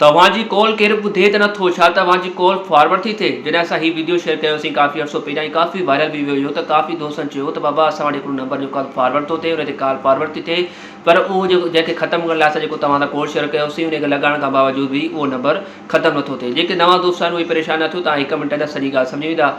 तव्हांजी कॉल केरु ॿुधे त नथो, छा तव्हांजी कॉल फॉरवर्ड थी थिए। जॾहिं असां हीउ वीडियो शेयर कयोसीं काफ़ी अर्सो पहिरियां, काफ़ी वायरल भी वियो त काफ़ी दोस्तनि चयो त बाबा असां वटि हिकिड़ो नंबर जो कॉल फॉरवर्ड थो थिए, उन ते कॉल फॉरवर्ड थी थिए, पर उहो जंहिंखे ख़तमु करण लाइ असां जेको तव्हां सां कोड शेयर कयोसीं उनखे लॻाइण खां बावजूद बि उहो नंबर ख़तमु नथो थिए। जेके नवां दोस्त आहिनि उहे परेशान न थियो, तव्हां 1 मिंट में सॼी ॻाल्हि सम्झी वेंदा।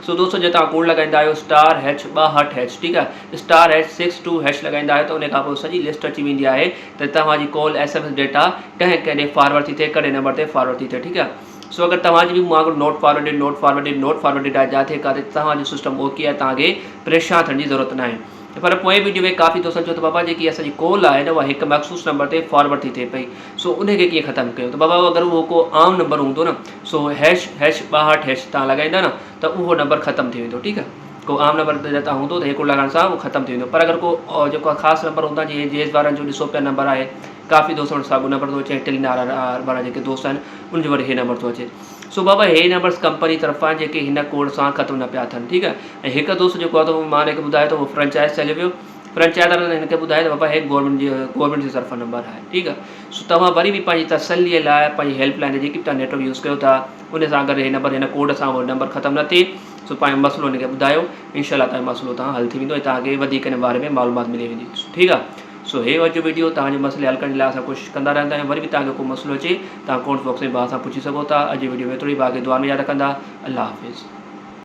सो दोस्तों जे तव्हां कोड लॻाईंदा आहियो *H62#, ठीकु आहे, *H62# लॻाईंदा आहियो त उन खां पोइ सॼी लिस्ट अची वेंदी आहे त तव्हांजी कॉल SMS डेटा कंहिं फॉरवर्ड थी थिए, कहिड़े नंबर ते फॉरवर्ड थी थिए, ठीकु आहे। सो अगरि तव्हांजी बि मां नोट फॉरवर्डेड आहे जिथे काथे तव्हांजो सिस्टम ओके आहे, तव्हांखे परेशान थियण जी ज़रूरत न आहे। पर पोइ वीडियो में काफ़ी दोस्तनि चयो त बाबा जेकी असांजी कॉल आहे न उहा हिकु मख़सूस नंबर ते फॉरवर्ड थी थिए पई, सो उनखे कीअं ख़तमु कयो। त बाबा अगरि उहो को आम नंबर हूंदो न, सो #62# तव्हां लॻाईंदा न त उहो नंबर ख़तमु थी वेंदो, ठीकु आहे। को आम नंबर ते तव्हां हूंदो त हिकिड़ो लॻाइण सां उहो ख़तमु थी वेंदो। पर अगरि को जेको ख़ासि नंबर हूंदा जीअं जेस वारनि जो ॾिसो पिया नंबर आहे, काफ़ी दोस्त वटि साॻियो नंबर थो अचे, टेलीनार वारा जेके दोस्त आहिनि उनजे वटि इहे नंबर थो अचे। सो बाबा हे नंबर्स कंपनी तरफ़ां जेके हिन कोड सां ख़तमु न पिया थियनि, ठीकु आहे। ऐं हिकु दोस्त जेको आहे त मां हिनखे ॿुधायो त उहो फ्रेंचाइज़ हले पियो, फ्रेंचाइज़ वारनि हिनखे ॿुधायो त बाबा हे गवर्नमेंट जी तरफ़ां नंबर आहे, ठीकु आहे। सो तव्हां वरी बि पंहिंजी तसलीअ लाइ पंहिंजी हेल्पलाइन जेकी बि तव्हां नेटवर्क यूज़ कयो था उन सां अगरि हे नंबर हिन कोड सां उहो नंबर ख़तमु न थिए, सो पंहिंजो मसइलो हिनखे ॿुधायो, इनशाला तव्हांजो मसइलो हल थी वेंदो ऐं तव्हांखे वधीक हिन बारे में मालूमात मिली वेंदी, ठीकु आहे। सो हे अॼु वीडियो तव्हांजे मसइले हल करण लाइ असां कोशिशि कंदा रहंदा आहियूं। वरी बि तव्हांखे को मसइलो अचे तव्हां कमेंट बॉक्स में भाउ सां पुछी सघो था। अॼु वीडियो में एतिरो ई, बाक़ी दुआ में यादि रखंदा। अल्लाह हाफ़िज़।